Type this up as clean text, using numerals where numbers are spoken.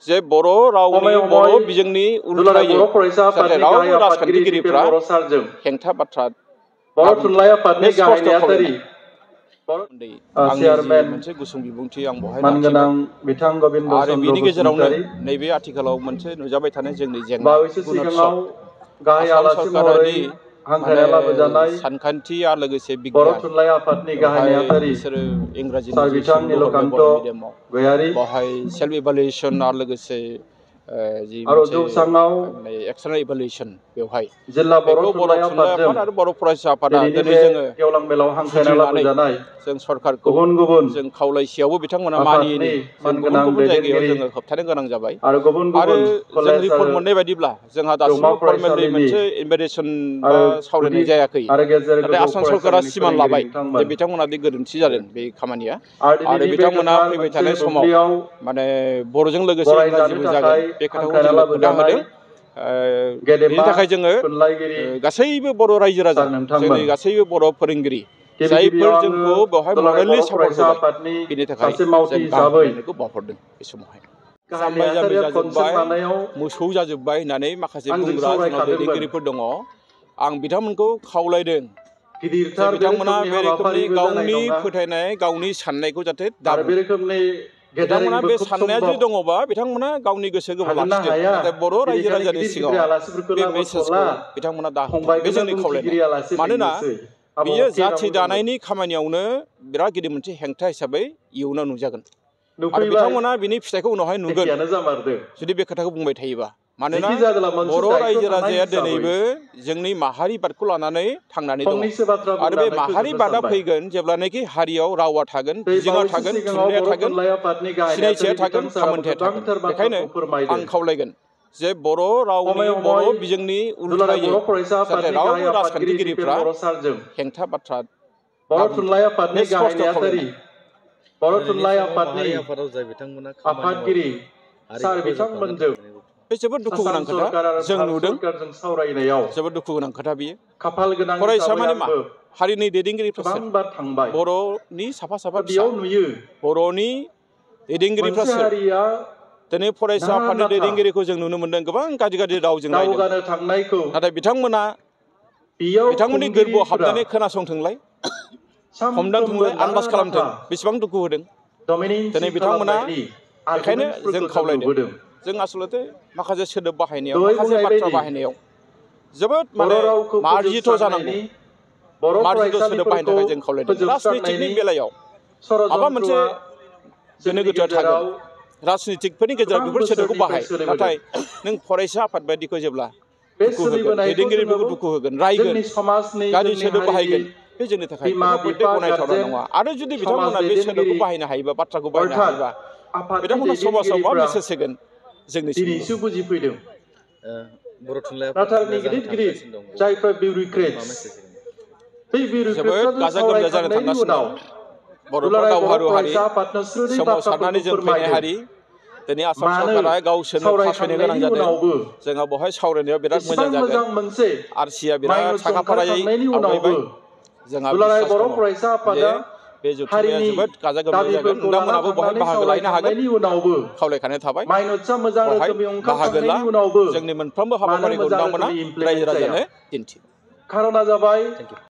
जे बर' रावनि बर' बिजोंनि उल्थायै जाहाथे रावबो राजखान्थिगिरिफ्रा हेंथा बाथ्रा बर' थुनलाइ आफादनि गाहाय नेहाथारि आंनि मोनसे गुसुं बिबुंथि आं बहाय लाखिबाय बिथां गबिन्द आरो चन्द्र बिनि गेजेरावनो बसुमतारी नैबे आथिखालाव मोनसे नुजाबाय थानाय जोंनि जेंना बावैसो सिगाङाव गाहाय आसाम आलासि महरै सरकारादि हांख्रायना लाबोजानाय सानखान्थि आरो लोगोसे बर' बिगियान थुनलाइ आफादनि गाहाय बेवहाय नेहाथारि बिसोरो इंराजिनि सार जि बिथां सोंलु हरबाय नीलकान्त बर' मिडियामाव गयारी बेवहाय सेल्फ इभालुएसन आरो लोगोसे जि आरो मोनसे जौसाङाव एक्सटार्नेल इभालुएसन बेवहाय जिल्ला बेखौ बर' थुनलाइ आफादजों आफाद आरो बर' फरायसा आफादा दिनैनि दिनै बे जोङो गेवलां मेलाव हांख्रायना बुजिनानै लाबोजानाय जों सरकारखौ गुबुन गुबुन जों खावलायसेयावबो बिथांमोना आफादनि मानियैनि जों गुबुन मानगोनां गुबुन जायगायाव दैदेनगिरि जोङो होबथानो गोनां जाबाय आरो गुबुन आरो गुबुन जों कलेज रिपर्ट आरो मोननाय बायदिब्ला जोंहा जौमा दासिमबो फर्मेलि फरायसालिनि मोनसे इनभिटेसन बा आरो गुदि सावरायनाय जायाखै आरो गेजेर नाथाय गोजौ आसाम सरकारा फरायसालिनि सिमान फोरोंगिरि लाबाय जे बिथांमोन बिथांमोना दि गोरोन्थि जादों बे खामानिया आरो दिनैनि बे बिथांमोना गोथार फैबाय मोनसे थानाय समाव बुब्लियाव माने बर'जों लोगोसे बरायजानो इंराजिबो जागोन थाखाय बे खोथाखौ हांख्रायना जोंनो खोन्था लाबोजानाय होदों बेनि गेदेमा थाखाय जोङो थुनलाइगिरि गासैबो बर' रायजो राजा सार नोंथांमोन जोंनि गासैबो बर' फोरोंगिरि गिबि जायफोर गिबियाव आङो जोंखौ बेवहाय दुलाराय मरेलि बर' सापर्ट फरायसा होबाय आफादनि बिनि थाखाय सासे मावथि जों गाहाम हिसाबै हामलायनायखौ बावहरदों बे समावहाय गाहाय जाम्बाय जाम्बि नेहाथारिया कनसेप्ट जाजोब्बाय लानायाव मोसौ जाजोब्बाय होननानै माखासे आंजों बुंग्रा जोंनाव सावरायखादोंमोन दैदेनगिरिफोर दङ आं बिथांमोनखौ खावलायदों जे गिदिरथार बे बिथांमोना रोखोमनि बे रोखोमनि हाबाफारिबो जानाय गावनि नङा फोथायनाय गावनि साननायखौ जाहाथे आरो दाबुं बे रोखोमनि बिथांमोना गेदारिंबो बे खुब साननाया सम्भब जुदि दङबा बिथांमोना गावनि गोसो गोरबोआव हागोन ना लाखिदों हाया नाथाय बर' रायजो बेनिखायनो राजानि गिदिर गिदिर सिगाङाव आलासिफोरखौ बे लाबोथ'ला मेसेजखौ बिथांमोना दाहोथों बे फंबायखौनो जोंनि बुंथिगिरि खावलायनाय आलासि मानोना लिंनोसै बियो अके होनना जाथि बुंदोंमोन दानायनि खामानियावनो बिराद गिदिर मोनसे हेंथा हिसाबै इयुनाव नुजागोन आरो नुफैबाय बिथांमोना बिनि फिथाइखौ उनावहाय नुगोन एखेयानो जामारदों जुदि बे खोथाखौ बुंबाय थायोबा मानोना जेखि जादोला मोनसे बर' दायित्व रायजो थानाय राजाया हिसाबै दिनैबो जोंनि माहारिबादखौ लानानै थांनानै दङ फंनैसो बाथ्रा आरो बे बुंनानै फोजोबनो माहारिबादा सानबाय फैगोन जेब्लानाखि हारियाव रावा थागोन दै बिजोङा बावैसो थागोन सिगाङाव थुनलाइया बर' थागोन थुनलाइ आफादनि गाहाय सिनायथिया नेहाथारि थागोन बिथां साराबो थामोनथाया थागोन गोबांथार बेखायनो बाथ्राखौ फोरमायदों आं खावलायगोन जे बर' रावनि हमै बर' हमै बिजोंनि दुलाराय उल्थायै बर' फरायसा जाहाथे आफादनि गाहाय रावबो आफादगिरि जिपेन राजखान्थिगिरिफ्रा बर' सारजों हेंथा बाथ्रा बर' दाबुंथों थुनलाइ बे आफादनि गाहाय स्पस्ट' नेहाथारि खावलायनाय बर' दिनैनि थुनलाइ समाव आफादनि माहारि आफादाव जाय बिथांमोना खामानि आफादगिरि मावदों सार हारिखौ फोजोबस्रांनो बिथांमोनजों थाखाय बे जोबोद दुखु गोनां आसाम खोथा सरकार आरो जों भारत नुदों सरकारजों सावरायनायाव जोबोद दुखु गोनां खोथा बियो खाफाल गोनां फरायसा हिसाबै माने मा आंबो हारिनि दैदेनगिरिफ्रा सोर गोबां बार थांबाय बर'नि साफा साफा फिसा बेयाव नुयो बर'नि दैदेनगिरिफ्रा मोनसे सोर हारिया दिनै फरायसा नारा आफादनि नाथा दैदेनगिरिखौ जों नुनो मोनदों गोबां गाज्रि गाज्रि रावजों रायदों दावगानो थांनायखौ नाथाय बिथांमोना बेयाव बिथांमोननि गोरबोआव खुंगिरिफोरा हाबनानै खोनासंथोंलाय सानफ्रोमबो हमदांथोंलाय नारा आन्दाज नाथा खालामथों बेसेबां दुखु होदों डमिनेन्सि दिनै बिथांमोना खालामनायनि बेखायनो जों आर्गुमेन्टसफोरखौ खावलायदों नुबोदों जों आसलथे माखासे सोदोब बाहायनायाव दहाय माखासे बुंनाय बाथ्रा बायदि बाहायनायाव जोबोद बर' माने रावखौ मार्जित' जानांगौ फोजोबस्रांनायनि बर' मार्जित' सोदोब बाहायनो फरायसालिफोरखौ थाखाय जों खावलायदों राजनितिकनि फोजोबस्रांनायनि बेलायाव माबा मोनसे षड़यन्त्रआ गोनो जोंनि गोथोआ थागोन गेजेराव राजनितिकफोरनि गेजेराव गोबां बेफोर सोदोबखौ बोसोरनिफ्राय बाहाय सोलिबोदों नाथाय नों फरायसा आफाद बायदिखौ जेब्ला बे दुखु होगोन सोलिबोनायखौ जोङो दैदेनगिरिफोरखौ दुखु होगोन रायगोन जोंनि समाजनि गाज्रि जोंनि सोदोब हारिनि बाहायगोन बे जोंनि थाखाय बिमा खुनु पयथे बिफा गनायथावना गारजेन नङा आरो जुदि समाज बिथांमोना बे सोदोबखौ दैदेनगिरि बाहायनो हायोबा बाथ्राखौ बाहायनो अर्थात हायोबा आफादनि बिथांमोना समाजाव मा दैदेनगिरिफोरा मेसेज होगोन जोंनिसिमबो दिनैसो बुजिफैदों बर' थुनलाइ नाथाय आफादनिया जानो गिदिर गिदिर थांगासिनो दं जायफ्रा बेखौ मा बिउरिक्रेट्स मेसेज होगोन बै जोबोद बिउरिक्रेट्सजों गाजा गोमजा जानो सावरायखांनायनि थांगासिनो उनाव दं बर'फ्रा दुलाराय बर' दावहारु हारि फरायसा आफादनो स्रोदै सोमावसारनानै बाथ्राफोरखौ जों फैनाय फोरमायदों हारि दिनै आसाम मानो सरकारा गावसोरनो फासायनो गोनां सावरायखांनायनि जादों उनावबो जोंहा बेवहाय सावरायनायाव बिराद इसिबां मोजां जागोन मोजां मोनसे आरसिया बिराद माइन'टस साखाफारायै ओंखारखांनायनि उनावबो आवगायबाय जोंहा दुलाराय बिसास बर' दङ फरायसा जे आफादा बे जथुम्माया हारिनि जोबोद गाजा गोमजायै जागोन दाबिफोरखौ लाना नोंथांमोनाबो बेवहाय थांनानै बाहागो लाहैनो हागोन सावरायखांनायनि उनावबो खावलायखानाय थाबाय माइन'टसआ मोजां बेवहाय रोखोमै बाहागो ला ओंखारखांनायनि उनावबो जोंनि मोनफ्रोमबो मानो हाबाफारिखौ मोजां नोंथांमोना रोखोमै रायजो इमप्लिमेन्ट जाया राजानो दिन्थि खार'ना जाबाय थेंक इउ